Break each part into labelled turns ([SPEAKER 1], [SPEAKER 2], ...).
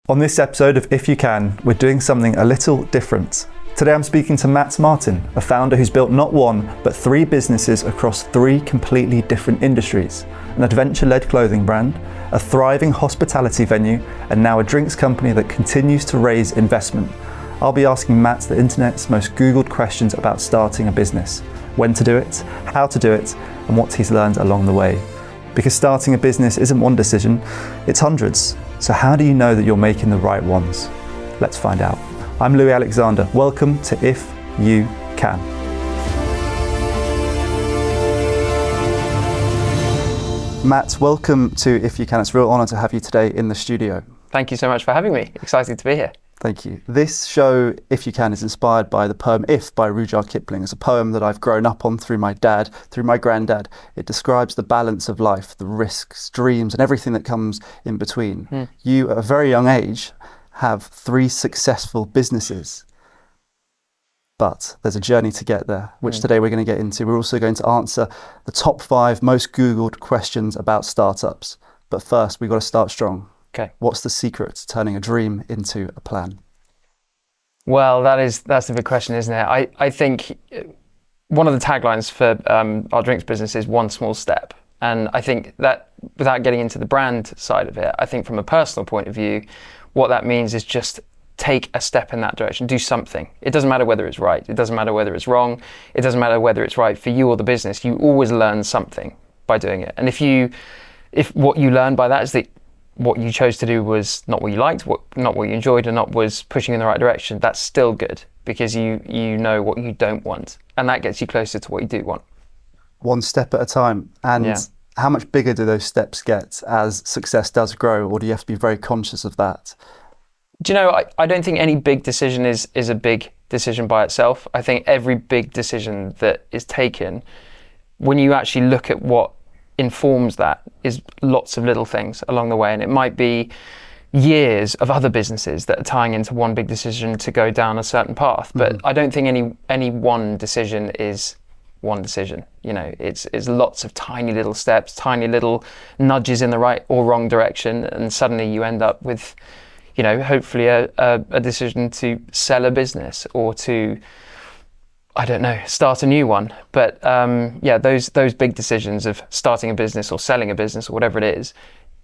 [SPEAKER 1] On this episode of If You Can, we're doing something a little different. Today I'm speaking to Mats Martin, a founder who's built not one, but 3 businesses across 3 completely different industries. An adventure-led clothing brand, a thriving hospitality venue, and now a drinks company that continues to raise investment. I'll be asking Mats the internet's most Googled questions about starting a business. When to do it, how to do it, and what he's learned along the way. Because starting a business isn't one decision, it's hundreds. So how do you know that you're making the right ones? Let's find out. I'm Louis Alexander. Welcome to If You Can. Mats, welcome to If You Can. It's a real honour to have you today in the studio.
[SPEAKER 2] Thank you so much for having me. Excited to be here.
[SPEAKER 1] Thank you. This show, If You Can, is inspired by the poem If by Rudyard Kipling. It's a poem that I've grown up on through my dad, through my granddad. It describes the balance of life, the risks, dreams, and everything that comes in between. You, at a very young age, have 3 successful businesses. But there's a journey to get there, which today we're going to get into. We're also going to answer the top 5 most Googled questions about startups. But first, we've got to start strong.
[SPEAKER 2] Okay.
[SPEAKER 1] What's the secret to turning a dream into a plan?
[SPEAKER 2] Well, that's a big question, isn't it? I think one of the taglines for our drinks business is one small step. And I think that, without getting into the brand side of it, I think from a personal point of view, what that means is just take a step in that direction, do something. It doesn't matter whether it's right. It doesn't matter whether it's wrong. It doesn't matter whether it's right for you or the business. You always learn something by doing it. And if what you learn by that is that what you chose to do was not what you liked, not what you enjoyed, and not was pushing you in the right direction, that's still good because you know what you don't want. And that gets you closer to what you do want. One
[SPEAKER 1] step at a time. And how much bigger do those steps get as success does grow, or do you have to be very conscious of that?
[SPEAKER 2] Do you know, I don't think any big decision is a big decision by itself. I think every big decision that is taken, when you actually look at what informs that, is lots of little things along the way. And it might be years of other businesses that are tying into one big decision to go down a certain path. But I don't think any one decision is one decision. You know, it's lots of tiny little steps, tiny little nudges in the right or wrong direction. And suddenly you end up with, you know, hopefully a decision to sell a business or to, I don't know, start a new one. But those big decisions of starting a business or selling a business or whatever it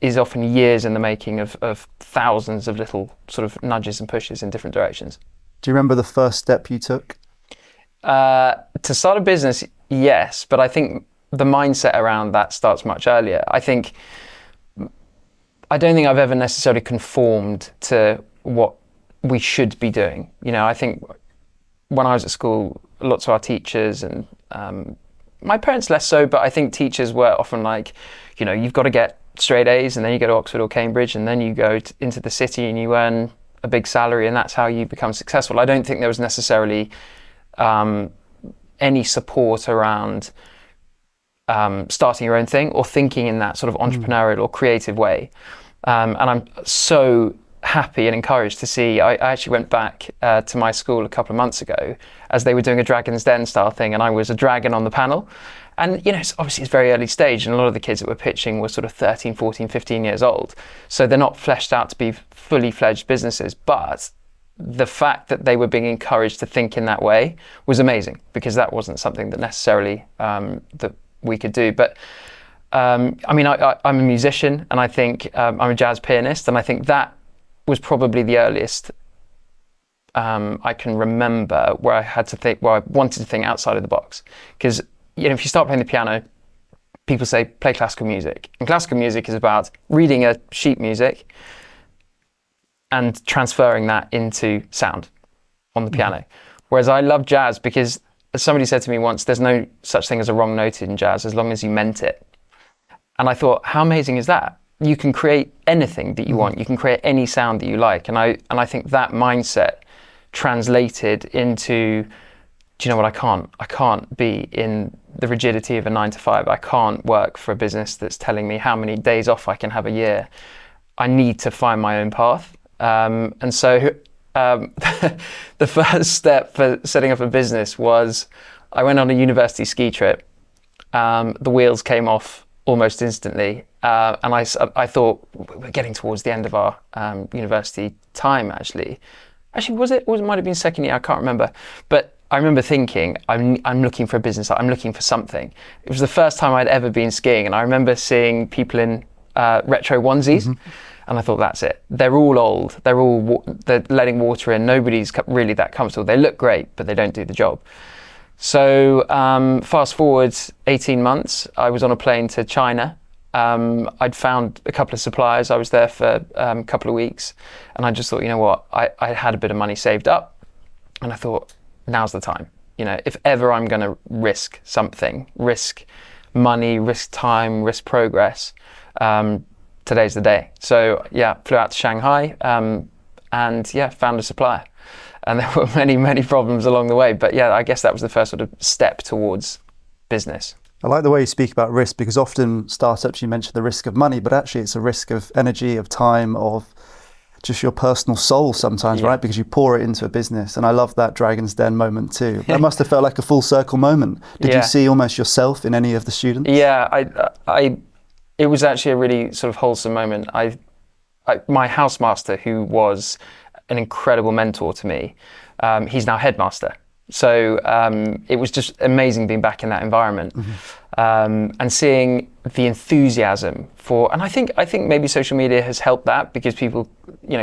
[SPEAKER 2] is often years in the making of thousands of little sort of nudges and pushes in different directions.
[SPEAKER 1] Do you remember the first step you took?
[SPEAKER 2] To start a business, yes, but I think the mindset around that starts much earlier. I don't think I've ever necessarily conformed to what we should be doing. You know, I think when I was at school, lots of our teachers and my parents less so, but I think teachers were often like, you know, you've got to get straight A's and then you go to Oxford or Cambridge and then you go into the city and you earn a big salary and that's how you become successful. I don't think there was necessarily any support around starting your own thing or thinking in that sort of entrepreneurial or creative way. And I'm so happy and encouraged to see, I actually went back to my school a couple of months ago as they were doing a Dragon's Den style thing and I was a dragon on the panel. And, you know, obviously it's very early stage and a lot of the kids that were pitching were sort of 13, 14, 15 years old. So they're not fleshed out to be fully fledged businesses, but the fact that they were being encouraged to think in that way was amazing because that wasn't something that necessarily that we could do. But I mean, I'm a musician and I think I'm a jazz pianist and I think that was probably the earliest I can remember where I wanted to think outside of the box. Because, you know, if you start playing the piano, people say play classical music. And classical music is about reading a sheet music and transferring that into sound on the piano. Whereas I love jazz because, as somebody said to me once, there's no such thing as a wrong note in jazz as long as you meant it. And I thought, how amazing is that? You can create anything that you want. You can create any sound that you like. And I think that mindset translated into, do you know what, I can't be in the rigidity of a 9-to-5. I can't work for a business that's telling me how many days off I can have a year. I need to find my own path. And so the first step for setting up a business was I went on a university ski trip. The wheels came off almost instantly. I thought we're getting towards the end of our university time. Actually, was it? Or it might have been second year. I can't remember. But I remember thinking, I'm looking for a business. I'm looking for something. It was the first time I'd ever been skiing, and I remember seeing people in retro onesies. And I thought, that's it. They're all old. They're letting water in. Nobody's really that comfortable. They look great, but they don't do the job. So fast forward 18 months, I was on a plane to China. I'd found a couple of suppliers. I was there for a couple of weeks. And I just thought, you know what? I had a bit of money saved up. And I thought, now's the time. You know, if ever I'm going to risk something, risk money, risk time, risk progress, today's the day. So yeah, flew out to Shanghai and yeah, found a supplier. And there were many, many problems along the way. But yeah, I guess that was the first sort of step towards business.
[SPEAKER 1] I like the way you speak about risk, because often startups, you mention the risk of money, but actually it's a risk of energy, of time, of just your personal soul sometimes, right? Because you pour it into a business. And I love that Dragon's Den moment too. That must have felt like a full circle moment. Did you see almost yourself in any of the students?
[SPEAKER 2] Yeah, it was actually a really sort of wholesome moment. My housemaster, who was an incredible mentor to me, he's now headmaster. So it was just amazing being back in that environment, and seeing the enthusiasm for. And I think maybe social media has helped that, because people,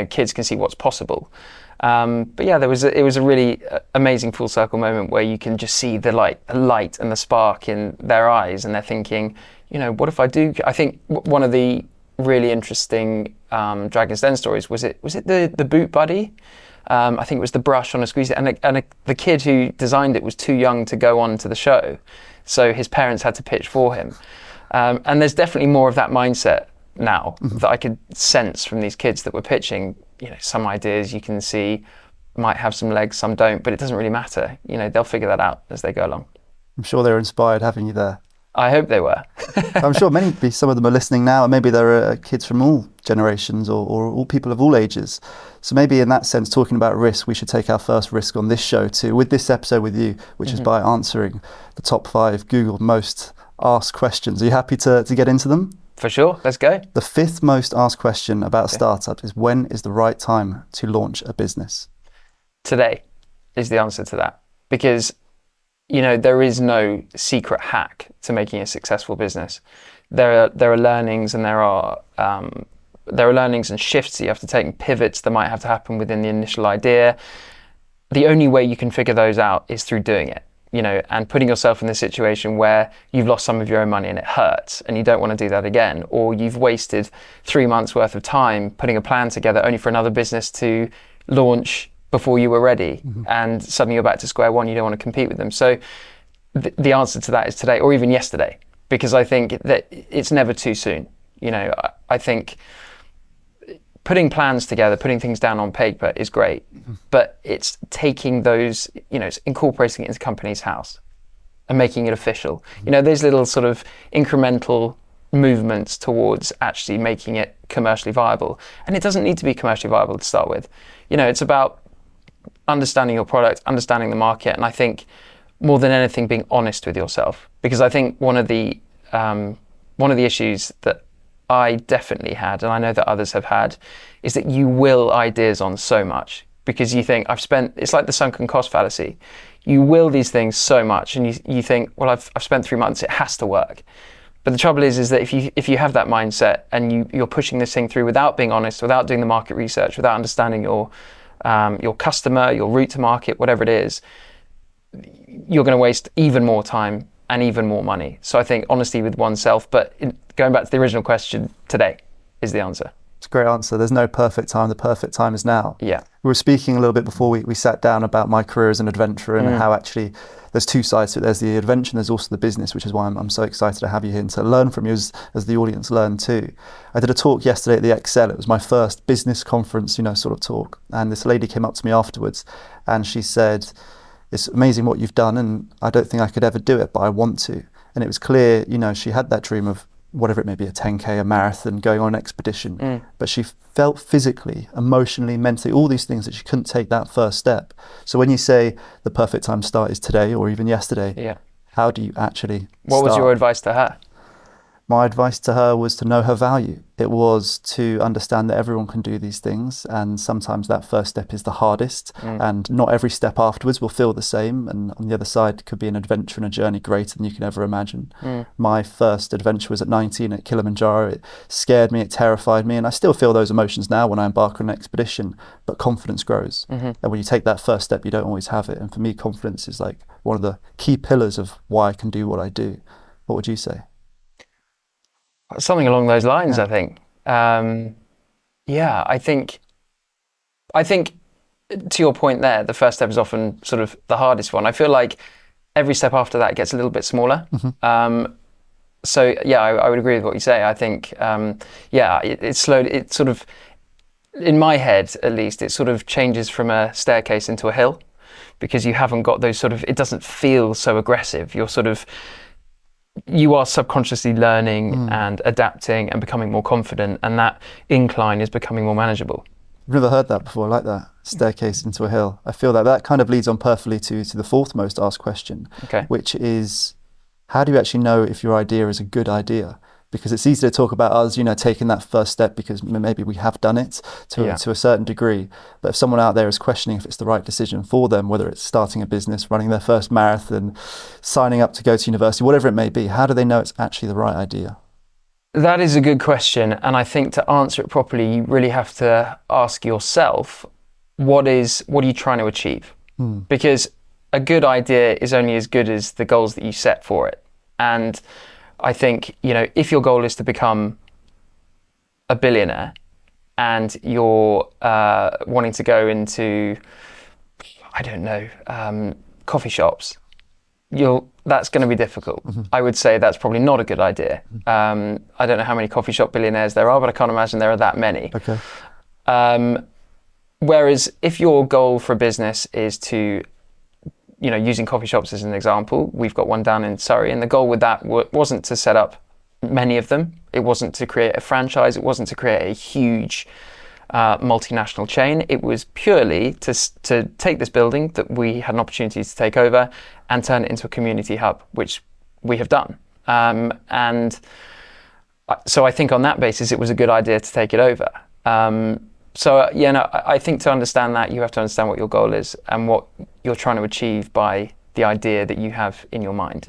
[SPEAKER 2] kids can see what's possible. But yeah, it was a really amazing full circle moment where you can just see the light and the spark in their eyes, and they're thinking, what if I do? I think one of the really interesting Dragon's Den stories was it the boot buddy? I think it was the brush on a squeeze, and the kid who designed it was too young to go on to the show, so his parents had to pitch for him. And there's definitely more of that mindset now that I could sense from these kids that were pitching. Some ideas you can see might have some legs, some don't, but it doesn't really matter. They'll figure that out as they go along.
[SPEAKER 1] I'm sure they're inspired having you there.
[SPEAKER 2] I hope they were.
[SPEAKER 1] I'm sure some of them are listening now, and maybe there are kids from all generations or all people of all ages. So maybe in that sense, talking about risk, we should take our first risk on this show too, with this episode with you, which is by answering the top 5 Googled most asked questions. Are you happy to get into them?
[SPEAKER 2] For sure, let's go.
[SPEAKER 1] The 5th most asked question about startups is, when is the right time to launch a business?
[SPEAKER 2] Today is the answer to that, because there is no secret hack to making a successful business. There are learnings, and there are learnings and shifts that you have to take, and pivots that might have to happen within the initial idea. The only way you can figure those out is through doing it, and putting yourself in the situation where you've lost some of your own money and it hurts, and you don't want to do that again, or you've wasted 3 months worth of time putting a plan together only for another business to launch before you were ready, and suddenly you're back to square one. You don't want to compete with them. So the answer to that is today, or even yesterday, because I think that it's never too soon. I think putting plans together, putting things down on paper is great, but it's taking those, it's incorporating it into company's house and making it official. There's little sort of incremental movements towards actually making it commercially viable. And it doesn't need to be commercially viable to start with. It's about understanding your product, understanding the market, and I think more than anything being honest with yourself, because I think one of the issues that I definitely had, and I know that others have had, is that you will ideas on so much, because you think it's like the sunken cost fallacy. You will these things so much, and you think, well, I've spent 3 months, it has to work. But the trouble is that if you have that mindset and you're pushing this thing through without being honest, without doing the market research, without understanding your customer, your route to market, whatever it is, you're going to waste even more time and even more money. So I think honesty with oneself, but going back to the original question, today is the answer.
[SPEAKER 1] It's a great answer. There's no perfect time. The perfect time is now.
[SPEAKER 2] Yeah.
[SPEAKER 1] We were speaking a little bit before we sat down about my career as an adventurer, and how actually there's 2 sides to it. There's the adventure and there's also the business, which is why I'm so excited to have you here and to learn from you as the audience learn too. I did a talk yesterday at the Excel. It was my first business conference, sort of talk. And this lady came up to me afterwards and she said, "It's amazing what you've done, and I don't think I could ever do it, but I want to." And it was clear, she had that dream of whatever it may be, a 10K, a marathon, going on an expedition. But she felt physically, emotionally, mentally, all these things that she couldn't take that first step. So when you say the perfect time to start is today or even yesterday, how do you actually
[SPEAKER 2] What
[SPEAKER 1] start?
[SPEAKER 2] was your advice to her?
[SPEAKER 1] My advice to her was to know her value. It was to understand that everyone can do these things, and sometimes that first step is the hardest, and not every step afterwards will feel the same, and on the other side could be an adventure and a journey greater than you can ever imagine. My first adventure was at 19 at Kilimanjaro. It scared me, it terrified me, and I still feel those emotions now when I embark on an expedition, but confidence grows. And when you take that first step, you don't always have it, and for me, confidence is like one of the key pillars of why I can do what I do. What would you say?
[SPEAKER 2] Something along those lines, I think. I think to your point there, the first step is often sort of the hardest one. I feel like every step after that gets a little bit smaller. So yeah, I would agree with what you say. I think, it's slowly, it sort of, in my head at least, it sort of changes from a staircase into a hill, because you haven't got those sort of, it doesn't feel so aggressive. You are subconsciously learning and adapting and becoming more confident, and that incline is becoming more manageable.
[SPEAKER 1] I've never heard that before, I like that. Staircase into a hill. I feel that kind of leads on perfectly to the fourth most asked question, which is, how do you actually know if your idea is a good idea? Because it's easy to talk about us, taking that first step because maybe we have done it to a certain degree. But if someone out there is questioning if it's the right decision for them, whether it's starting a business, running their first marathon, signing up to go to university, whatever it may be, how do they know it's actually the right idea?
[SPEAKER 2] That is a good question. And I think to answer it properly, you really have to ask yourself, what are you trying to achieve? Because a good idea is only as good as the goals that you set for it. And I think, if your goal is to become a billionaire and you're wanting to go into, coffee shops, that's going to be difficult. I would say that's probably not a good idea. I don't know how many coffee shop billionaires there are, but I can't imagine there are that many. Whereas if your goal for a business is to, using coffee shops as an example, we've got one down in Surrey, and the goal with that wasn't to set up many of them. It wasn't to create a franchise. It wasn't to create a huge multinational chain. It was purely to take this building that we had an opportunity to take over and turn it into a community hub, which we have done. And so I think on that basis, it was a good idea to take it over. I think to understand that, you have to understand what your goal is and what you're trying to achieve by the idea that you have in your mind.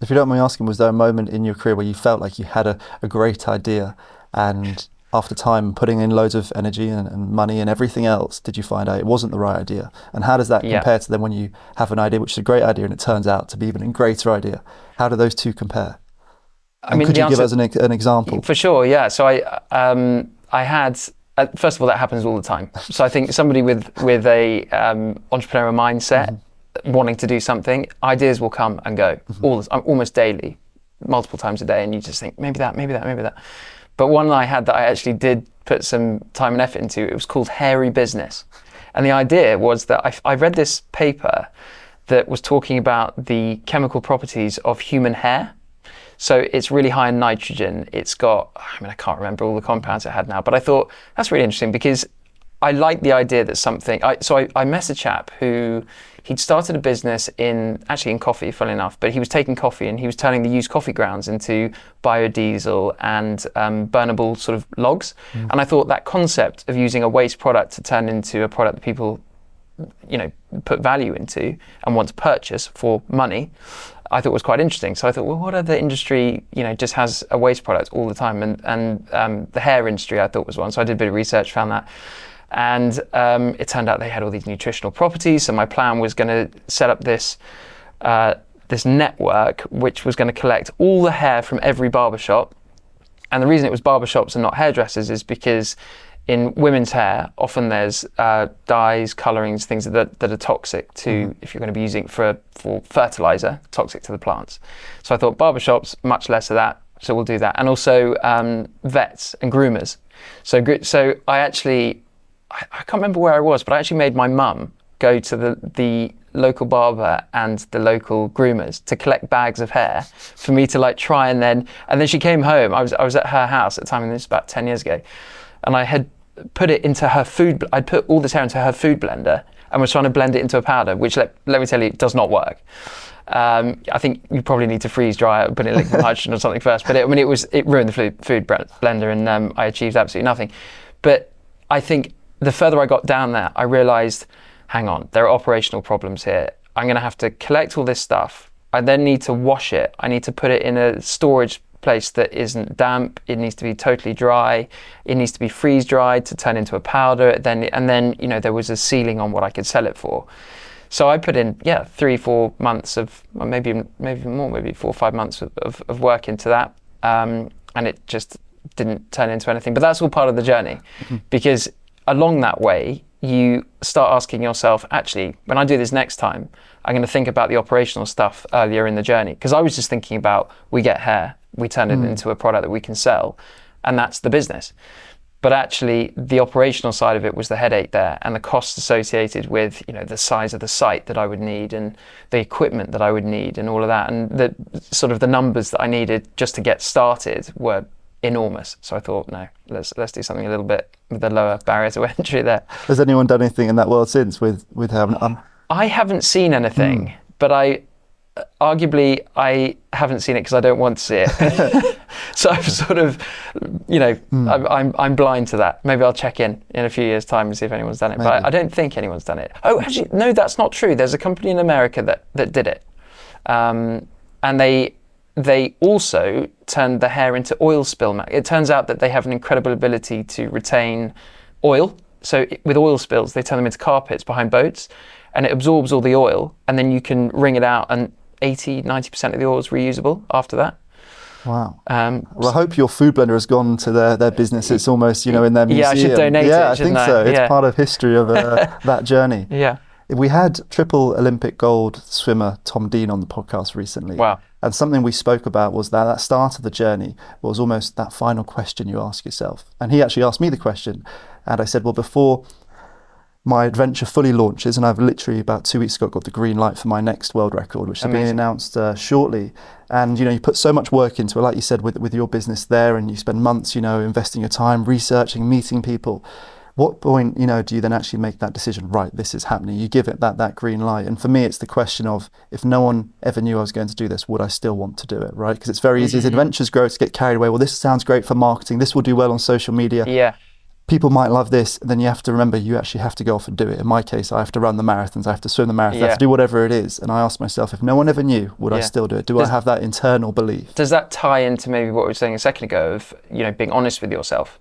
[SPEAKER 1] If you don't mind me asking, was there a moment in your career where you felt like you had a great idea, and after time putting in loads of energy and money and everything else, did you find out it wasn't the right idea? And how does that compare to then when you have an idea which is a great idea and it turns out to be even a greater idea? How do those two compare? Could you give us an example?
[SPEAKER 2] For sure, yeah. So I had... first of all, that happens all the time. So I think somebody with a entrepreneurial mindset, wanting to do something, ideas will come and go almost daily, multiple times a day, and you just think maybe that. But one I had that I actually did put some time and effort into, it was called Hairy Business, and the idea was that I read this paper that was talking about the chemical properties of human hair. So it's really high in nitrogen. It's got, I can't remember all the compounds it had now, but I thought that's really interesting because I like the idea that I met a chap he'd started a business in coffee, funnily enough, but he was taking coffee and he was turning the used coffee grounds into biodiesel and burnable sort of logs. And I thought that concept of using a waste product to turn into a product that people, put value into and want to purchase for money, I thought was quite interesting. So I thought, well, what other industry, just has a waste product all the time? And the hair industry I thought was one. So I did a bit of research, found that. And it turned out they had all these nutritional properties. So my plan was going to set up this network, which was going to collect all the hair from every barbershop. And the reason it was barbershops and not hairdressers is because in women's hair, often there's dyes, colorings, things that are toxic to, if you're going to be using it for fertilizer, toxic to the plants. So I thought barbershops, much less of that, so we'll do that. And also vets and groomers. So I can't remember where I was, but I actually made my mum go to the local barber and the local groomers to collect bags of hair for me to try, and then she came home. I was at her house at the time, and this was about 10 years ago, and I had put it into her food. I'd put all this hair into her food blender and was trying to blend it into a powder, which let me tell you, does not work. I think you probably need to freeze dry it, put it in liquid nitrogen or something first. But it ruined the food blender, and I achieved absolutely nothing. But I think the further I got down there, I realised, hang on, there are operational problems here. I'm going to have to collect all this stuff. I then need to wash it. I need to put it in a storage place that isn't damp. It needs to be totally dry. It needs to be freeze dried to turn into a powder. And then there was a ceiling on what I could sell it for. So I put in 3-4 months of, or maybe more, maybe 4 or 5 months of work into that, and it just didn't turn into anything. But that's all part of the journey, because along that way you start asking yourself, actually, when I do this next time, I'm going to think about the operational stuff earlier in the journey, because I was just thinking about, we get hair, we turn it into a product that we can sell, and that's the business. But actually, the operational side of it was the headache there, and the costs associated with, the size of the site that I would need, and the equipment that I would need, and all of that, and the sort of the numbers that I needed just to get started were enormous. So I thought, no, let's do something a little bit with a lower barrier to entry there.
[SPEAKER 1] Has anyone done anything in that world since with having?
[SPEAKER 2] I haven't seen anything, but I haven't seen it because I don't want to see it. So I've sort of, I'm blind to that. Maybe I'll check in a few years' time and see if anyone's done it. Maybe. But I don't think anyone's done it. Oh, actually, no, that's not true. There's a company in America that did it, and they also turned the hair into oil spill. It turns out that they have an incredible ability to retain oil. So with oil spills, they turn them into carpets behind boats, and it absorbs all the oil, and then you can wring it out, and 80-90% of the oil is reusable after that.
[SPEAKER 1] Wow. Well, I hope your food blender has gone to their business. It's almost, in their museum.
[SPEAKER 2] Yeah, I should donate it,
[SPEAKER 1] Yeah, I think so. It's part of history of that journey.
[SPEAKER 2] Yeah.
[SPEAKER 1] We had triple Olympic gold swimmer Tom Dean on the podcast recently.
[SPEAKER 2] Wow.
[SPEAKER 1] And something we spoke about was that start of the journey was almost that final question you ask yourself. And he actually asked me the question. And I said, well, before my adventure fully launches, and I've literally about 2 weeks ago got the green light for my next world record, which is being announced shortly. And you put so much work into it, like you said, with your business there, and you spend months, investing your time, researching, meeting people. What point, do you then actually make that decision? Right, this is happening. You give it that green light. And for me, it's the question of, if no one ever knew I was going to do this, would I still want to do it? Right? Because it's very easy as adventures grow to get carried away. Well, this sounds great for marketing. This will do well on social media.
[SPEAKER 2] Yeah.
[SPEAKER 1] People might love this. And then you have to remember, you actually have to go off and do it. In my case, I have to run the marathons. I have to swim the marathon. I have to do whatever it is. And I ask myself, if no one ever knew, would I still do it? I have that internal belief?
[SPEAKER 2] Does that tie into maybe what we were saying a second ago of, being honest with yourself?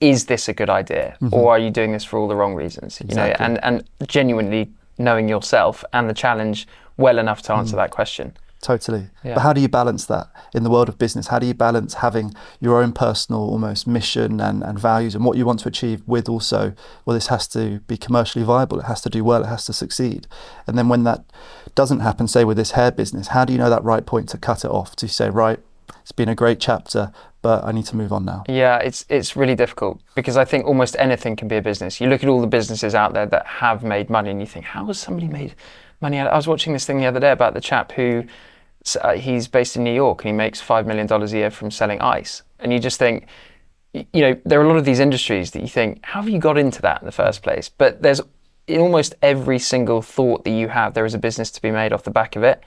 [SPEAKER 2] Is this a good idea, or are you doing this for all the wrong reasons?
[SPEAKER 1] Exactly.
[SPEAKER 2] And genuinely knowing yourself and the challenge well enough to answer that question.
[SPEAKER 1] Totally.
[SPEAKER 2] Yeah.
[SPEAKER 1] But how do you balance that in the world of business? How do you balance having your own personal almost mission and values and what you want to achieve with also, well, this has to be commercially viable, it has to do well, it has to succeed. And then when that doesn't happen, say with this hair business, how do you know that right point to cut it off, to say, right, it's been a great chapter, but I need to move on now?
[SPEAKER 2] Yeah, it's really difficult, because I think almost anything can be a business. You look at all the businesses out there that have made money and you think, how has somebody made money? I was watching this thing the other day about the chap who, he's based in New York and he makes $5 million a year from selling ice. And you just think, there are a lot of these industries that you think, how have you got into that in the first place? But there's, in almost every single thought that you have, there is a business to be made off the back of it.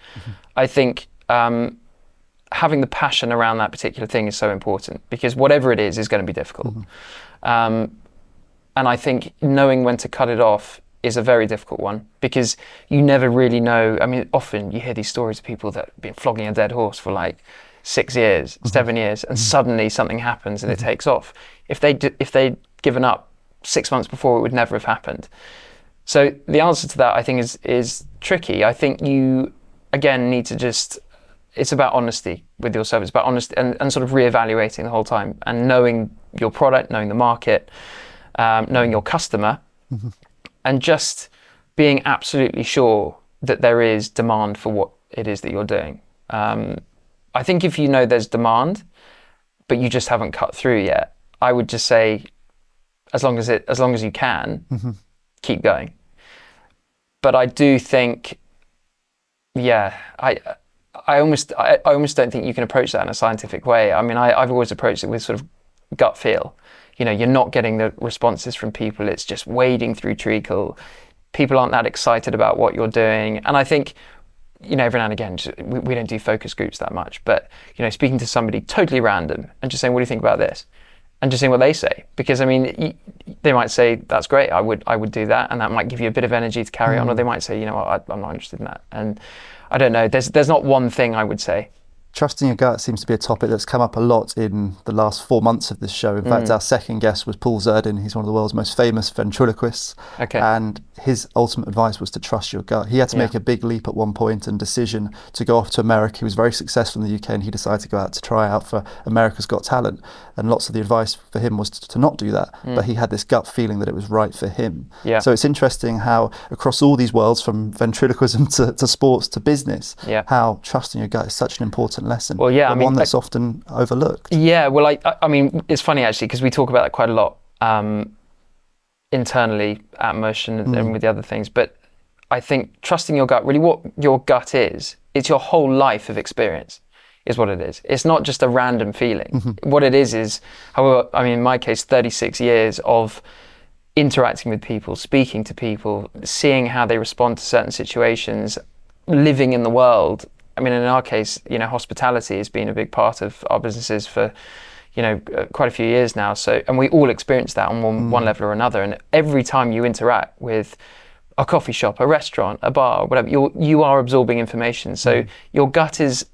[SPEAKER 2] I think having the passion around that particular thing is so important, because whatever it is going to be difficult. And I think knowing when to cut it off is a very difficult one, because you never really know. I mean, often you hear these stories of people that have been flogging a dead horse for like 6 years, 7 years, and suddenly something happens and it takes off. If they'd given up 6 months before, it would never have happened. So the answer to that, I think, is tricky. I think you, again, need to just, it's about honesty with yourself. It's about honesty and sort of reevaluating the whole time, and knowing your product, knowing the market, knowing your customer, and just being absolutely sure that there is demand for what it is that you're doing. I think if you know there's demand, but you just haven't cut through yet, I would just say, as long as you can, keep going. But I do think, I almost don't think you can approach that in a scientific way. I mean, I've always approached it with sort of gut feel. You're not getting the responses from people. It's just wading through treacle. people aren't that excited about what you're doing. And I think, every now and again, we don't do focus groups that much, but, speaking to somebody totally random and just saying, what do you think about this? And just seeing what they say. Because, they might say, that's great, I would do that. And that might give you a bit of energy to carry on. Or they might say, I'm not interested in that. And I don't know, there's not one thing I would say.
[SPEAKER 1] Trusting your gut seems to be a topic that's come up a lot in the last 4 months of this show. In fact, our second guest was Paul Zerdin. He's one of the world's most famous ventriloquists.
[SPEAKER 2] Okay.
[SPEAKER 1] And his ultimate advice was to trust your gut. He had to make a big leap at one point and decision to go off to America. He was very successful in the UK and he decided to go out to try out for America's Got Talent. And lots of the advice for him was to not do that. But he had this gut feeling that it was right for him.
[SPEAKER 2] Yeah.
[SPEAKER 1] So it's interesting how across all these worlds, from ventriloquism to sports to business, how trusting your gut is such an important lesson.
[SPEAKER 2] Well, yeah,
[SPEAKER 1] one that's often overlooked.
[SPEAKER 2] Yeah, well, I mean, it's funny actually, because we talk about that quite a lot internally at Motion and with the other things. But I think trusting your gut, really what your gut is, it's your whole life of experience is what it is. It's not just a random feeling. What it is, however, in my case, 36 years of interacting with people, speaking to people, seeing how they respond to certain situations, living in the world. In our case, hospitality has been a big part of our businesses for, quite a few years now. So, and we all experience that on one level or another. And every time you interact with a coffee shop, a restaurant, a bar, whatever, you are absorbing information. So your gut is,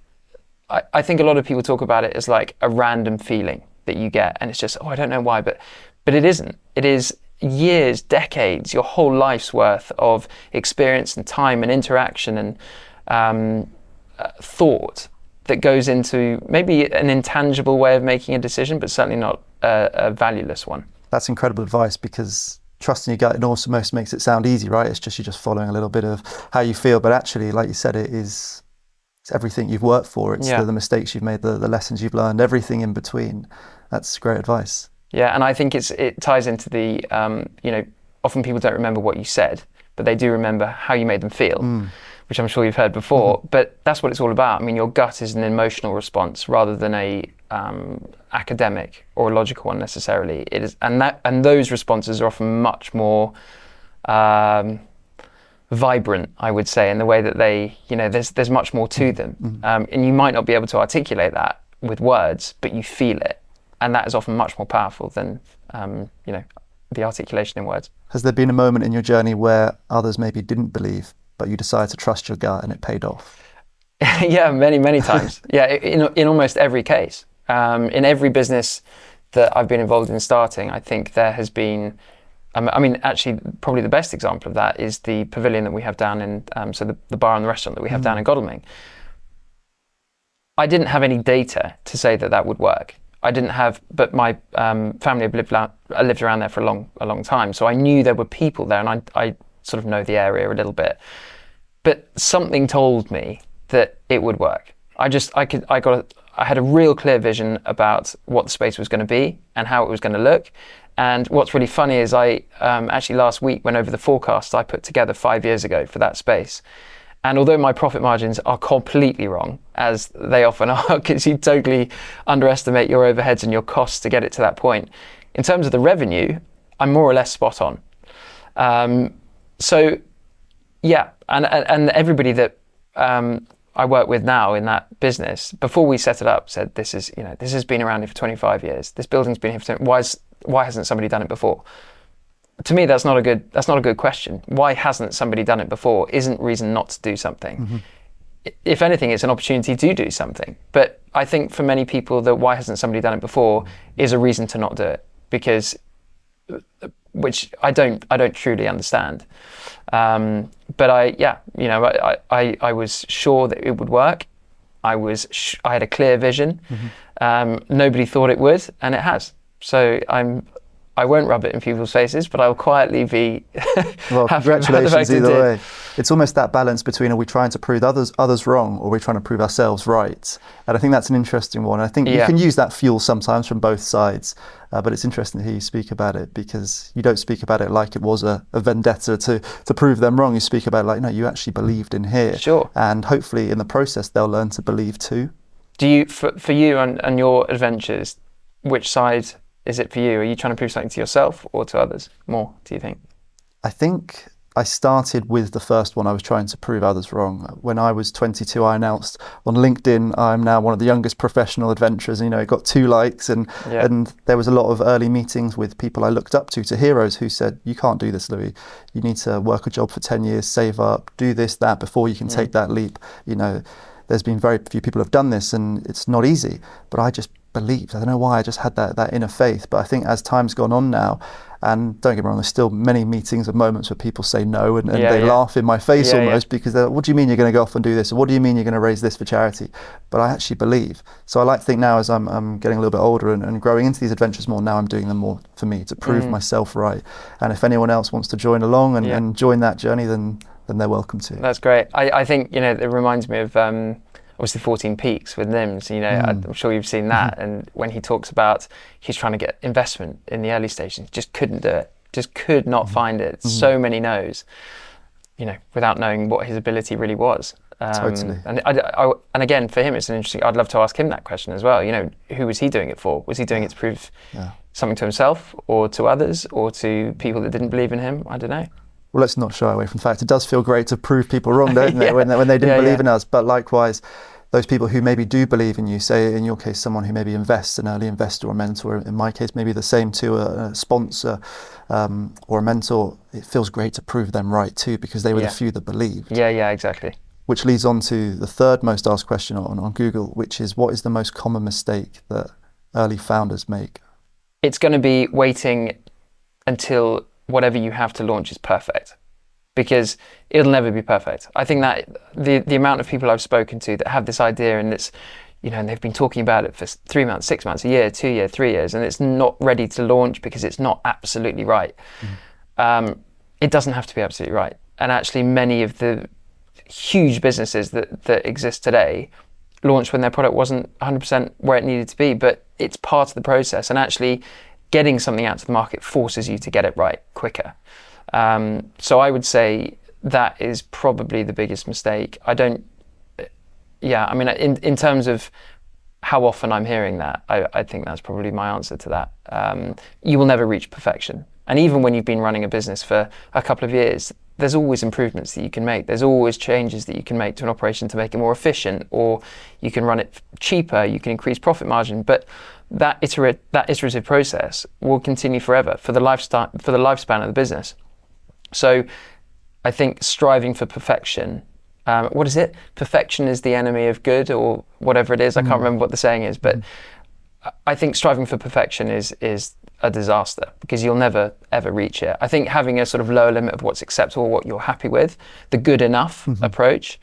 [SPEAKER 2] I think a lot of people talk about it as like a random feeling that you get. And it's just, I don't know why, but it isn't. It is years, decades, your whole life's worth of experience and time and interaction and thought that goes into maybe an intangible way of making a decision, but certainly not a valueless one.
[SPEAKER 1] That's incredible advice, because trusting your gut, it almost makes it sound easy, right? It's just you're just following a little bit of how you feel, but actually, like you said, it's everything you've worked for. It's the mistakes you've made, the lessons you've learned, everything in between. That's great advice.
[SPEAKER 2] Yeah, and I think it ties into the often people don't remember what you said, but they do remember how you made them feel. Which I'm sure you've heard before, but that's what it's all about. Your gut is an emotional response rather than a academic or a logical one necessarily. It is, and those responses are often much more vibrant, I would say, in the way that they, there's much more to them, and you might not be able to articulate that with words, but you feel it, and that is often much more powerful than the articulation in words.
[SPEAKER 1] Has there been a moment in your journey where others maybe didn't believe, but you decided to trust your gut and it paid off?
[SPEAKER 2] Yeah, many times. Yeah, in almost every case. In every business that I've been involved in starting, I think there has been, actually probably the best example of that is the pavilion that we have down in, so the bar and the restaurant that we have down in Godalming. I didn't have any data to say that would work. I didn't have, but my family have lived around there for a long time. So I knew there were people there, and I sort of know the area a little bit. But something told me that it would work. I had a real clear vision about what the space was going to be and how it was going to look. And what's really funny is I actually last week went over the forecast I put together 5 years ago for that space. And although my profit margins are completely wrong, as they often are, because you totally underestimate your overheads and your costs to get it to that point, in terms of the revenue, I'm more or less spot on. So, yeah, and everybody that I work with now in that business, before we set it up, said this has been around here for 25 years. This building's been here for 20. Why hasn't somebody done it before? To me, that's not a good question. Why hasn't somebody done it before? Isn't reason not to do something. If anything, it's an opportunity to do something. But I think for many people, the why hasn't somebody done it before is a reason to not do it, because which I don't truly understand. But I was sure that it would work. I had a clear vision. Nobody thought it would, and it has. So I won't rub it in people's faces, but I'll quietly be.
[SPEAKER 1] Well, congratulations either way. It's almost that balance between, are we trying to prove others wrong, or are we trying to prove ourselves right? And I think that's an interesting one. I think you can use that fuel sometimes from both sides, but it's interesting to hear you speak about it, because you don't speak about it like it was a vendetta to prove them wrong. You speak about it like, no, you actually believed in here.
[SPEAKER 2] Sure.
[SPEAKER 1] And hopefully in the process, they'll learn to believe too.
[SPEAKER 2] Do you, for you and your adventures, which side is it for you? Are you trying to prove something to yourself or to others more, do you think?
[SPEAKER 1] I think I started with the first one. I was trying to prove others wrong. When I was 22, I announced on LinkedIn, I'm now one of the youngest professional adventurers. You know, it got 2 likes, and there was a lot of early meetings with people I looked up to heroes who said, you can't do this, Louis. You need to work a job for 10 years, save up, do this, that before you can take that leap. You know, there's been very few people who have done this, and it's not easy, but I just believed. I don't know why, I just had that inner faith. But I think as time's gone on now, and don't get me wrong, there's still many meetings and moments where people say no, and they laugh in my face almost, because they're like, what do you mean you're going to go off and do this? Or what do you mean you're going to raise this for charity? But I actually believe. So I like to think now, as I'm getting a little bit older and growing into these adventures more, now I'm doing them more for me, to prove myself right. And if anyone else wants to join along and join that journey, then they're welcome to.
[SPEAKER 2] That's great. I think, you know, it reminds me of obviously 14 Peaks with Nims, you know, I'm sure you've seen that. And when he talks about he's trying to get investment in the early stages, just couldn't do it, just could not find it. So many no's, you know, without knowing what his ability really was.
[SPEAKER 1] Totally.
[SPEAKER 2] And and again, for him, it's an interesting, I'd love to ask him that question as well. You know, who was he doing it for? Was he doing it to prove something to himself or to others or to people that didn't believe in him? I don't know.
[SPEAKER 1] Well, let's not shy away from the fact it does feel great to prove people wrong, don't they, when they didn't believe in us. But likewise, those people who maybe do believe in you, say in your case, someone who maybe invests, an early investor or mentor, in my case, maybe the same to a sponsor or a mentor, it feels great to prove them right too, because they were the few that believed.
[SPEAKER 2] Yeah, exactly.
[SPEAKER 1] Which leads on to the third most asked question on Google, which is, what is the most common mistake that early founders make?
[SPEAKER 2] It's going to be waiting until whatever you have to launch is perfect, because it'll never be perfect. I think that the amount of people I've spoken to that have this idea, and it's, you know, and they've been talking about it for 3 months, 6 months, a year, 2 years, 3 years, and it's not ready to launch because it's not absolutely right. It doesn't have to be absolutely right. And actually many of the huge businesses that exist today launched when their product wasn't 100% where it needed to be, but it's part of the process. And actually getting something out to the market forces you to get it right quicker. So I would say that is probably the biggest mistake. In terms of how often I'm hearing that, I think that's probably my answer to that. You will never reach perfection. And even when you've been running a business for a couple of years, there's always improvements that you can make. There's always changes that you can make to an operation to make it more efficient, or you can run it cheaper, you can increase profit margin. But that iterative process will continue forever for the lifespan of the business. So I think striving for perfection, what is it? Perfection is the enemy of good, or whatever it is. I can't remember what the saying is, but I think striving for perfection is a disaster, because you'll never ever reach it. I think having a sort of lower limit of what's acceptable, what you're happy with, the good enough approach,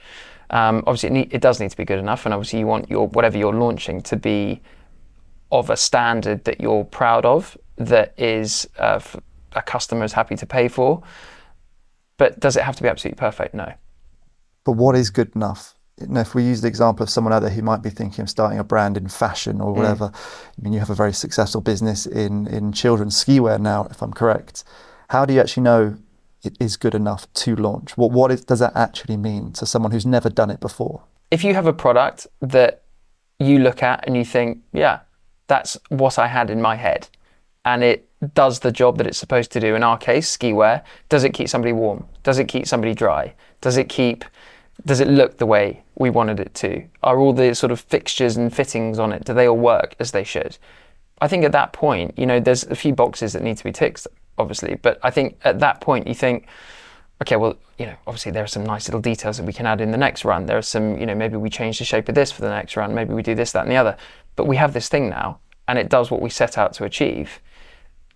[SPEAKER 2] obviously it does need to be good enough, and obviously you want whatever you're launching to be of a standard that you're proud of, that is a customer is happy to pay for. But does it have to be absolutely perfect? No.
[SPEAKER 1] But what is good enough? You know, if we use the example of someone out there who might be thinking of starting a brand in fashion or whatever, I mean, you have a very successful business in children's ski wear now, if I'm correct. How do you actually know it is good enough to launch? Does that actually mean to someone who's never done it before? If
[SPEAKER 2] you have a product that you look at and you think, yeah, that's what I had in my head, and it does the job that it's supposed to do, in our case, ski wear, does it keep somebody warm? Does it keep somebody dry? Does it look the way we wanted it to? Are all the sort of fixtures and fittings on it, do they all work as they should? I think at that point, you know, there's a few boxes that need to be ticked, obviously, but I think at that point you think, okay, well, you know, obviously there are some nice little details that we can add in the next run. There are some, you know, maybe we change the shape of this for the next run, maybe we do this, that, and the other. But we have this thing now, and it does what we set out to achieve.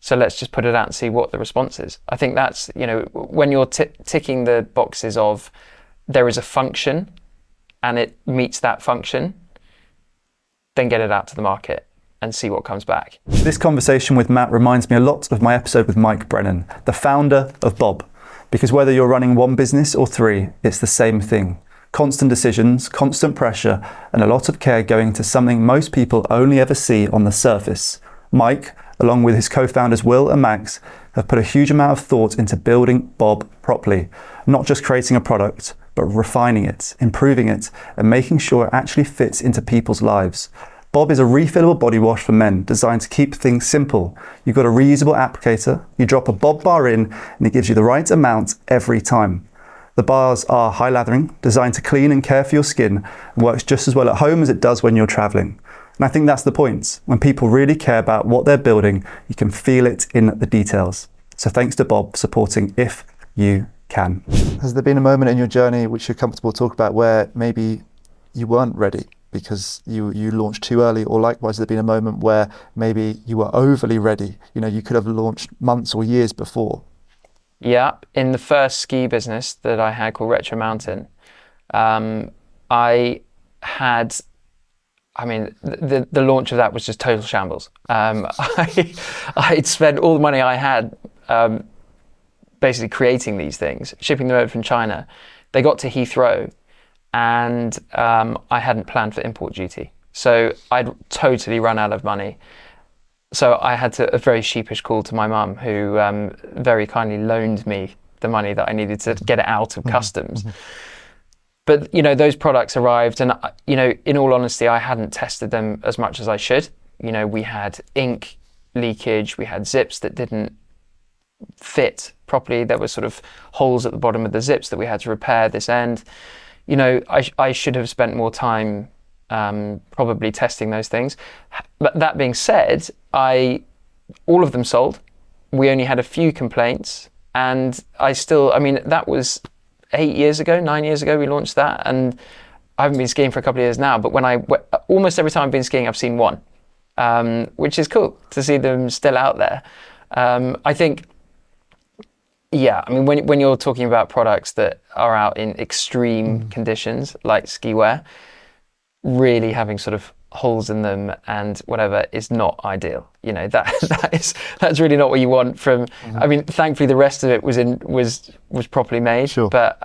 [SPEAKER 2] So let's just put it out and see what the response is. I think that's, you know, when you're ticking the boxes of there is a function and it meets that function, then get it out to the market and see what comes back.
[SPEAKER 1] This conversation with Matt reminds me a lot of my episode with Mike Brennan, the founder of Bob. Because whether you're running one business or 3, it's the same thing. Constant decisions, constant pressure, and a lot of care going into something most people only ever see on the surface. Mike, along with his co-founders Will and Max, have put a huge amount of thought into building Bob properly, not just creating a product, but refining it, improving it, and making sure it actually fits into people's lives. Bob is a refillable body wash for men designed to keep things simple. You've got a reusable applicator, you drop a Bob bar in and it gives you the right amount every time. The bars are high lathering, designed to clean and care for your skin, and works just as well at home as it does when you're traveling. And I think that's the point. When people really care about what they're building, you can feel it in the details. So thanks to Bob for supporting If You Can. Has there been a moment in your journey which you're comfortable to talk about where maybe you weren't ready because you launched too early, or likewise has there been a moment where maybe you were overly ready? You know, you could have launched months or years before.
[SPEAKER 2] Yeah, in the first ski business that I had called Retro Mountain, the launch of that was just total shambles. I'd spent all the money I had basically creating these things, shipping them over from China. They got to Heathrow and I hadn't planned for import duty. So I'd totally run out of money. So I had a very sheepish call to my mum, who very kindly loaned me the money that I needed to get it out of customs. But, you know, those products arrived and, you know, in all honesty, I hadn't tested them as much as I should. You know, we had ink leakage, we had zips that didn't fit properly. There were sort of holes at the bottom of the zips that we had to repair this end. You know, I should have spent more time probably testing those things. But that being said, all of them sold. We only had a few complaints, and that was 9 years ago we launched that, and I haven't been skiing for a couple of years now, but almost every time I've been skiing I've seen one, which is cool to see them still out there. I think, yeah, I mean, when you're talking about products that are out in extreme conditions like ski wear, really having sort of holes in them and whatever is not ideal. You know, that's really not what you want from. I mean, thankfully the rest of it was properly made.
[SPEAKER 1] Sure.
[SPEAKER 2] But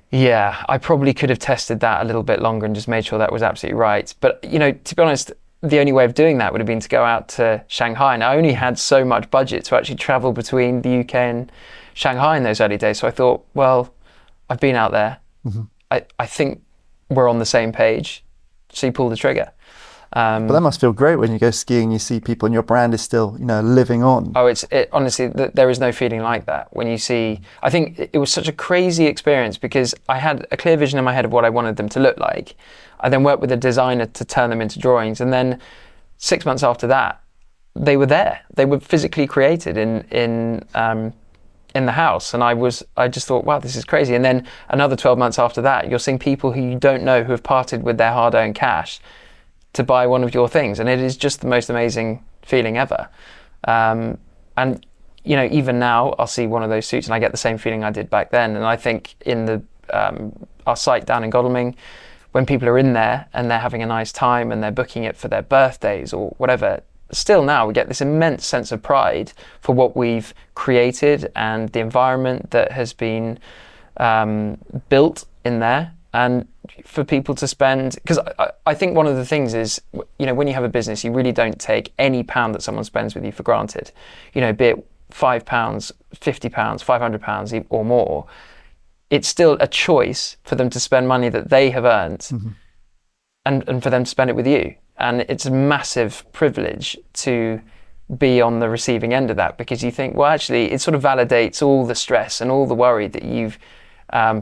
[SPEAKER 2] yeah, I probably could have tested that a little bit longer and just made sure that was absolutely right. But, you know, to be honest, the only way of doing that would have been to go out to Shanghai, and I only had so much budget to actually travel between the UK and Shanghai in those early days. So I thought, well, I've been out there. I think we're on the same page. So you pull the trigger.
[SPEAKER 1] But that must feel great when you go skiing, you see people and your brand is still, you know, living on.
[SPEAKER 2] Oh, honestly, there is no feeling like that. When you see, I think it was such a crazy experience because I had a clear vision in my head of what I wanted them to look like. I then worked with a designer to turn them into drawings. And then 6 months after that, they were there. They were physically created in the house. And I just thought, wow, this is crazy. And then another 12 months after that, you're seeing people who you don't know who have parted with their hard-earned cash to buy one of your things. And it is just the most amazing feeling ever. And, you know, even now I'll see one of those suits and I get the same feeling I did back then. And I think in our site down in Godalming, when people are in there and they're having a nice time and they're booking it for their birthdays or whatever, still now we get this immense sense of pride for what we've created and the environment that has been built in there, and for people to spend, because I think one of the things is, you know, when you have a business, you really don't take any pound that someone spends with you for granted. You know, be it £5, £50, £500 or more, it's still a choice for them to spend money that they have earned and for them to spend it with you. And it's a massive privilege to be on the receiving end of that, because you think, well, actually, it sort of validates all the stress and all the worry that you've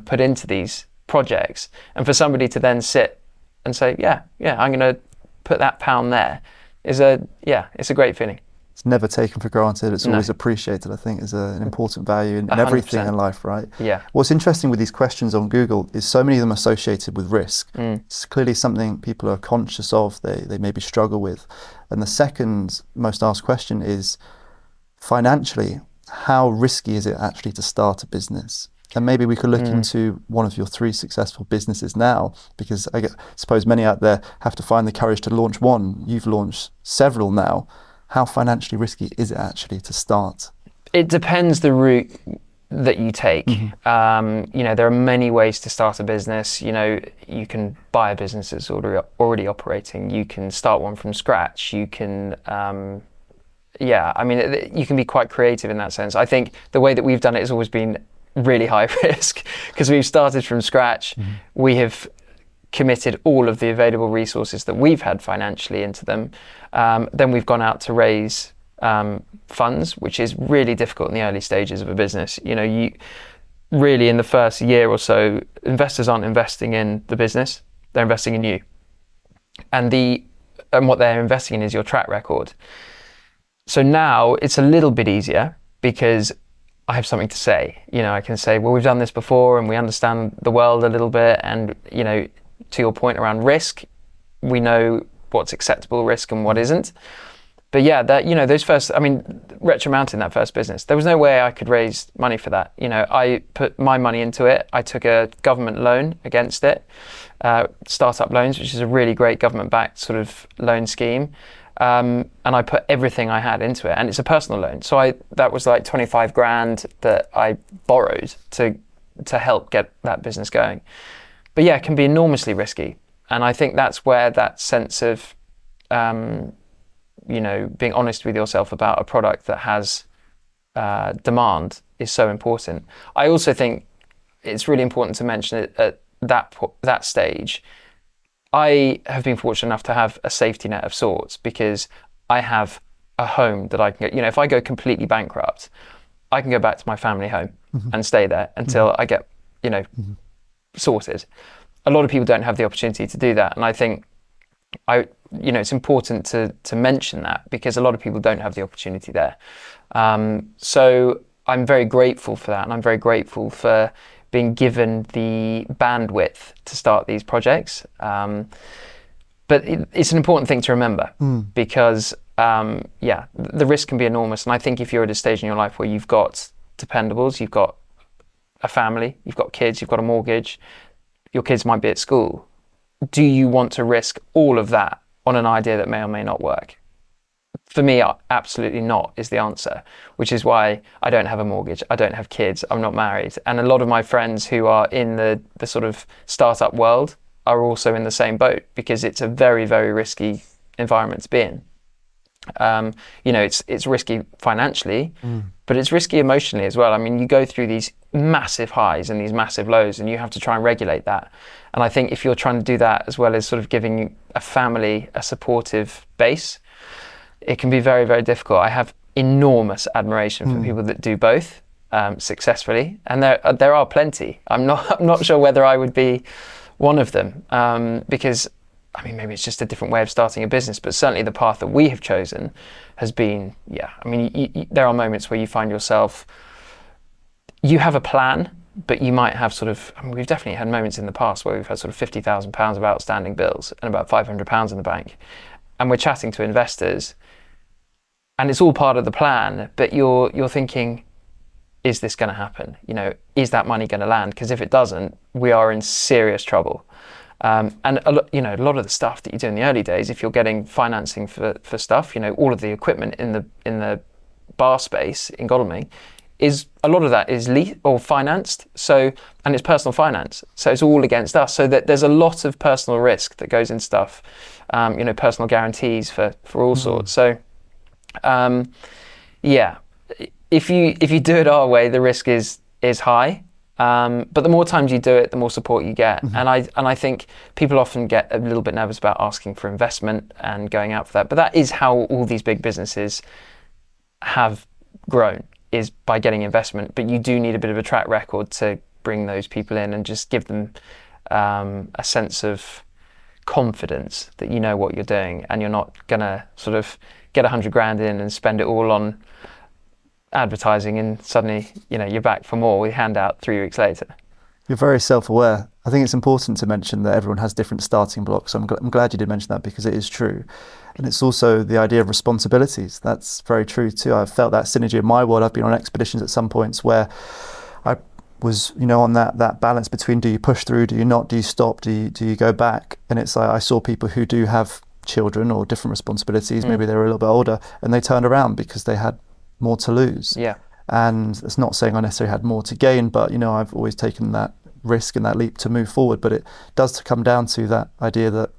[SPEAKER 2] put into these projects. And for somebody to then sit and say, yeah, I'm going to put that pound there, it's a great feeling.
[SPEAKER 1] It's never taken for granted. It's always appreciated, I think, is an important value in everything in life, right?
[SPEAKER 2] Yeah.
[SPEAKER 1] What's interesting with these questions on Google is so many of them are associated with risk. It's clearly something people are conscious of, they maybe struggle with. And the second most asked question is, financially, how risky is it actually to start a business? And maybe we could look into one of your 3 successful businesses now, because I suppose many out there have to find the courage to launch one. You've launched several now. How financially risky is it actually to start?
[SPEAKER 2] It depends the route that you take. You know, there are many ways to start a business. You know, you can buy a business that's already operating. You can start one from scratch. You can, you can be quite creative in that sense. I think the way that we've done it has always been really high risk, because we've started from scratch. We have committed all of the available resources that we've had financially into them. Then we've gone out to raise funds, which is really difficult in the early stages of a business. You really, in the first year or so, investors aren't investing in the business, they're investing in you. And what they're investing in is your track record. So now it's a little bit easier because I have something to say. I can say, well, we've done this before and we understand the world a little bit. And, to your point around risk, we know what's acceptable risk and what isn't. But yeah, Retro Mountain, that first business, there was no way I could raise money for that. I put my money into it. I took a government loan against it, startup loans, which is a really great government-backed sort of loan scheme. And I put everything I had into it, and it's a personal loan. So that was like 25 grand that I borrowed to help get that business going. But yeah, it can be enormously risky. And I think that's where that sense of, being honest with yourself about a product that has demand is so important. I also think it's really important to mention it at that stage. I have been fortunate enough to have a safety net of sorts because I have a home that I can get. If I go completely bankrupt, I can go back to my family home and stay there until I get, sorted. A lot of people don't have the opportunity to do that, and I think it's important to mention that because a lot of people don't have the opportunity there. So I'm very grateful for that, and I'm very grateful for being given the bandwidth to start these projects. But it's an important thing to remember because, the risk can be enormous. And I think if you're at a stage in your life where you've got dependables, you've got a family, you've got kids, you've got a mortgage, your kids might be at school, do you want to risk all of that on an idea that may or may not work? For me, absolutely not is the answer, which is why I don't have a mortgage, I don't have kids, I'm not married. And a lot of my friends who are in the sort of startup world are also in the same boat because it's a very, very risky environment to be in. It's risky financially, but it's risky emotionally as well. I mean, you go through these massive highs and these massive lows and you have to try and regulate that. And I think if you're trying to do that as well as sort of giving a family a supportive base, it can be very, very difficult. I have enormous admiration for people that do both successfully, and there are plenty. I'm not sure whether I would be one of them because maybe it's just a different way of starting a business, but certainly the path that we have chosen has been, there are moments where you find yourself, you have a plan, but you might have we've definitely had moments in the past where we've had sort of £50,000 of outstanding bills and about £500 in the bank, and we're chatting to investors. And it's all part of the plan, but you're thinking, is this going to happen? Is that money going to land? Because if it doesn't, we are in serious trouble. And a lot of the stuff that you do in the early days, if you're getting financing for stuff, all of the equipment in the bar space in Godalming, is a lot of that is leased or financed. So, and it's personal finance, so it's all against us. So that there's a lot of personal risk that goes into stuff. Personal guarantees for all sorts. So. If you do it our way, the risk is high, but the more times you do it, the more support you get. And I think people often get a little bit nervous about asking for investment and going out for that, but that is how all these big businesses have grown, is by getting investment. But you do need a bit of a track record to bring those people in and just give them a sense of confidence that you know what you're doing and you're not gonna sort of get 100 grand in and spend it all on advertising and suddenly you're back for more with handout 3 weeks later.
[SPEAKER 1] You're very self-aware. I think it's important to mention that everyone has different starting blocks. I'm glad you did mention that because it is true. And it's also the idea of responsibilities. That's very true too. I've felt that synergy in my world. I've been on expeditions at some points where I was, on that balance between, do you push through, do you not, do you stop, do you go back? And it's like I saw people who do have children or different responsibilities, maybe they were a little bit older, and they turned around because they had more to lose. Yeah. And it's not saying I necessarily had more to gain, but I've always taken that risk and that leap to move forward. But it does come down to that idea that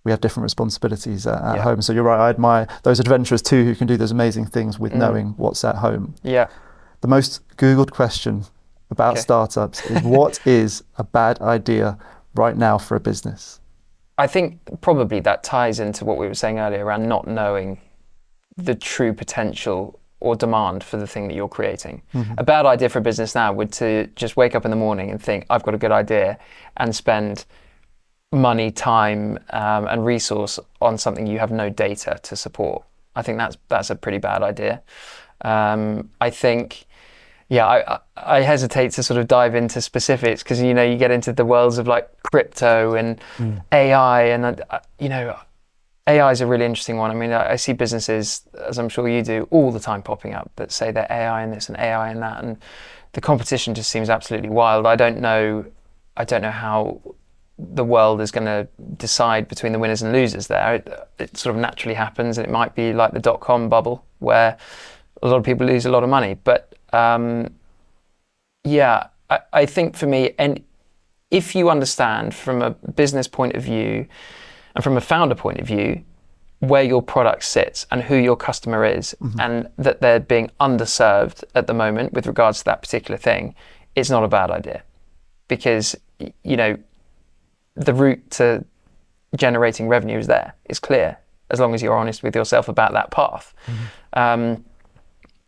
[SPEAKER 1] we have different responsibilities at home. So you're right, I admire those adventurers too who can do those amazing things with knowing what's at home. Yeah. The most Googled question about startups is what is a bad idea right now for a business?
[SPEAKER 2] I think probably that ties into what we were saying earlier around not knowing the true potential or demand for the thing that you're creating. A bad idea for a business now would to just wake up in the morning and think, I've got a good idea, and spend money, time, and resource on something you have no data to support. I think that's a pretty bad idea. I think, I hesitate to sort of dive into specifics because, you get into the worlds of like crypto and AI, and, AI is a really interesting one. I mean, I see businesses, as I'm sure you do, all the time popping up that say they're AI in this and AI in that, and the competition just seems absolutely wild. I don't know how the world is going to decide between the winners and losers there. It sort of naturally happens, and it might be like the dot-com bubble where a lot of people lose a lot of money. But I think for me, and if you understand from a business point of view and from a founder point of view where your product sits and who your customer is, and that they're being underserved at the moment with regards to that particular thing, it's not a bad idea. Because, the route to generating revenue is there. It's clear, as long as you're honest with yourself about that path. And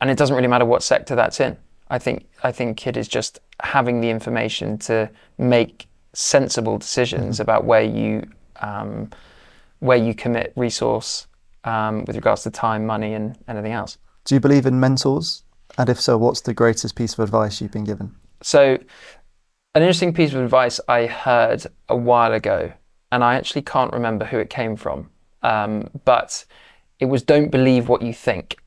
[SPEAKER 2] it doesn't really matter what sector that's in. I think it is just having the information to make sensible decisions about where you commit resource with regards to time, money, and anything else.
[SPEAKER 1] Do you believe in mentors? And if so, what's the greatest piece of advice you've been given?
[SPEAKER 2] So an interesting piece of advice I heard a while ago, and I actually can't remember who it came from, but it was, don't believe what you think.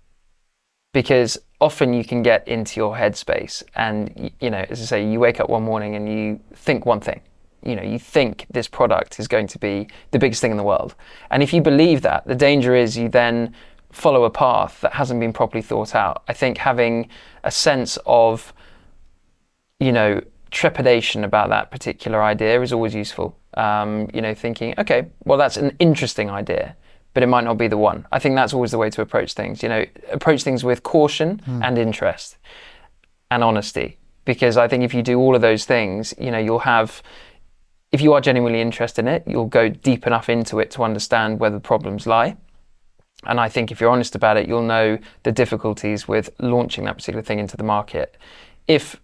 [SPEAKER 2] Because often you can get into your headspace and, as I say, you wake up one morning and you think one thing. You think this product is going to be the biggest thing in the world. And if you believe that, the danger is you then follow a path that hasn't been properly thought out. I think having a sense of, trepidation about that particular idea is always useful. Thinking, okay, well, that's an interesting idea, but it might not be the one. I think that's always the way to approach things. Approach things with caution and interest and honesty. Because I think if you do all of those things, you'll have, if you are genuinely interested in it, you'll go deep enough into it to understand where the problems lie. And I think if you're honest about it, you'll know the difficulties with launching that particular thing into the market. If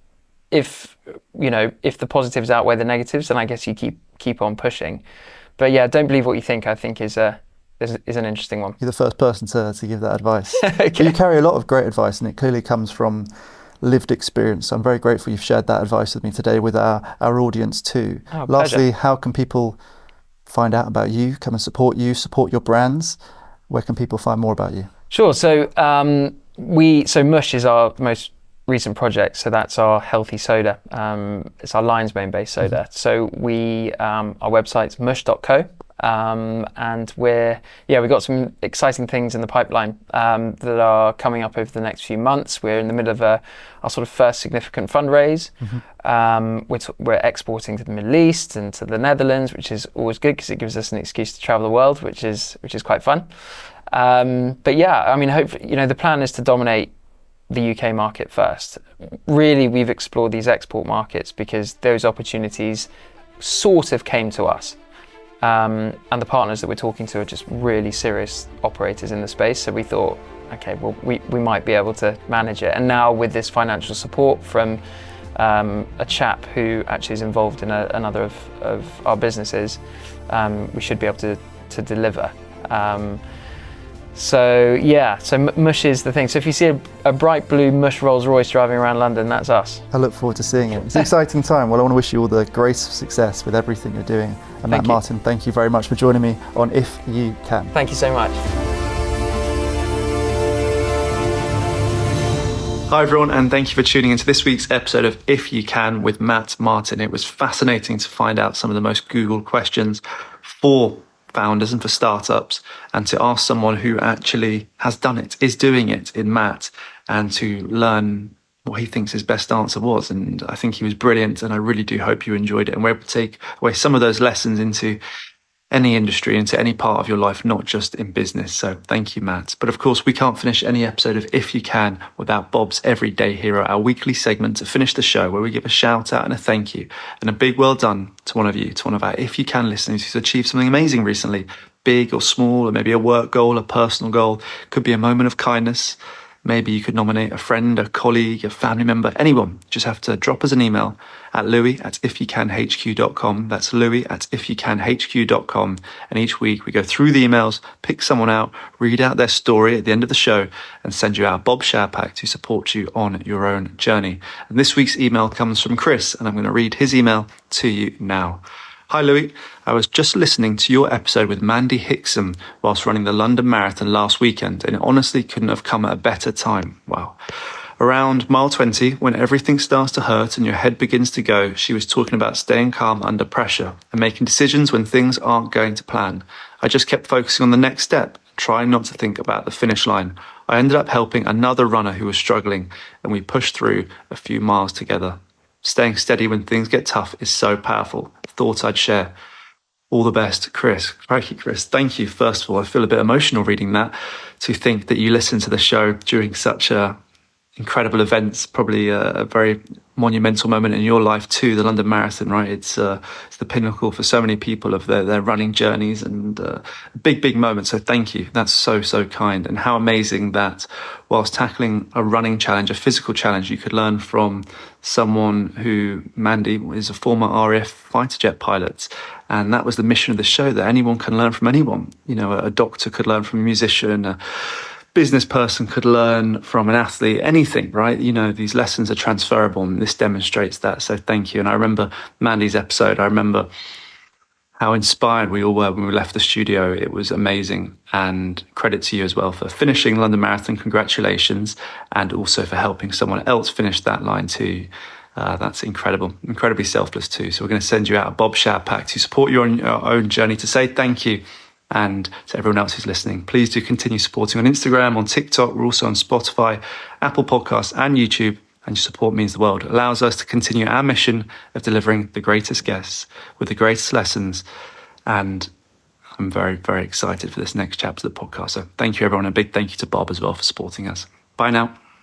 [SPEAKER 2] the positives outweigh the negatives, then I guess you keep on pushing. But yeah, don't believe what you think, I think is an interesting one.
[SPEAKER 1] You're the first person to give that advice.
[SPEAKER 2] Okay.
[SPEAKER 1] But you carry a lot of great advice, and it clearly comes from lived experience. So I'm very grateful you've shared that advice with me today with our audience too.
[SPEAKER 2] Oh,
[SPEAKER 1] Lastly, how can people find out about you, come and support you, support your brands? Where can people find more about you?
[SPEAKER 2] Sure. So Mush is our most recent project. So that's our healthy soda. It's our lion's mane based soda. So our website's mush.co. And we've got some exciting things in the pipeline that are coming up over the next few months. We're in the middle of our sort of first significant fundraise. We're exporting to the Middle East and to the Netherlands, which is always good because it gives us an excuse to travel the world, which is quite fun. But yeah, I mean, hopefully, the plan is to dominate the UK market first. Really, we've explored these export markets because those opportunities sort of came to us. And the partners that we're talking to are just really serious operators in the space. So we thought, okay, well, we might be able to manage it. And now with this financial support from a chap who actually is involved in another of our businesses, we should be able to deliver. So Mush is the thing. So if you see a bright blue Mush Rolls Royce driving around London, that's us.
[SPEAKER 1] I look forward to seeing it. It's an exciting time. Well, I want to wish you all the greatest success with everything you're doing. And Matt Martin, thank you very much for joining me on If You Can.
[SPEAKER 2] Thank you so much.
[SPEAKER 1] Hi everyone, and thank you for tuning into this week's episode of If You Can with Matt Martin. It was fascinating to find out some of the most Googled questions for founders and for startups, and to ask someone who actually has done it, is doing it in Matt, and to learn what he thinks his best answer was. And I think he was brilliant, and I really do hope you enjoyed it and we're able to take away some of those lessons into any industry, into any part of your life, not just in business. So thank you, Matt. But of course, we can't finish any episode of If You Can without Bob's Everyday Hero, our weekly segment to finish the show where we give a shout out and a thank you and a big well done to one of you, to one of our If You Can listeners who's achieved something amazing recently, big or small, or maybe a work goal, a personal goal, could be a moment of kindness. Maybe you could nominate a friend, a colleague, a family member, anyone. Just have to drop us an email at louis@ifyoucanhq.com. That's louis@ifyoucanhq.com. And each week we go through the emails, pick someone out, read out their story at the end of the show, and send you our Bob Share Pack to support you on your own journey. And this week's email comes from Chris, and I'm going to read his email to you now. Hi Louis, I was just listening to your episode with Mandy Hickson whilst running the London Marathon last weekend, and it honestly couldn't have come at a better time. Wow. Around mile 20, when everything starts to hurt and your head begins to go, she was talking about staying calm under pressure and making decisions when things aren't going to plan. I just kept focusing on the next step, trying not to think about the finish line. I ended up helping another runner who was struggling, and we pushed through a few miles together. Staying steady when things get tough is so powerful. Thought I'd share. All the best, Chris. Crikey, Chris. Thank you. First of all, I feel a bit emotional reading that, to think that you listen to the show during such incredible events, probably a very monumental moment in your life too, the London Marathon, right? It's the pinnacle for so many people of their running journeys, and big moment. So thank you. That's so kind. And how amazing that whilst tackling a running challenge, a physical challenge, you could learn from someone who, Mandy, is a former RAF fighter jet pilot. And that was the mission of the show, that anyone can learn from anyone. You know, a doctor could learn from a musician, a business person could learn from an athlete, anything, right? You know, these lessons are transferable, and this demonstrates that. So thank you. And I remember Mandy's episode. I remember how inspired we all were when we left the studio. It was amazing. And credit to you as well for finishing London Marathon. Congratulations. And also for helping someone else finish that line too. That's incredible, incredibly selfless too. So we're going to send you out a Bob Share Pack to support you on your own journey, to say thank you. And to everyone else who's listening, please do continue supporting on Instagram, on TikTok. We're also on Spotify, Apple Podcasts and YouTube. And your support means the world. It allows us to continue our mission of delivering the greatest guests with the greatest lessons. And I'm very, very excited for this next chapter of the podcast. So thank you, everyone. A big thank you to Bob as well for supporting us. Bye now.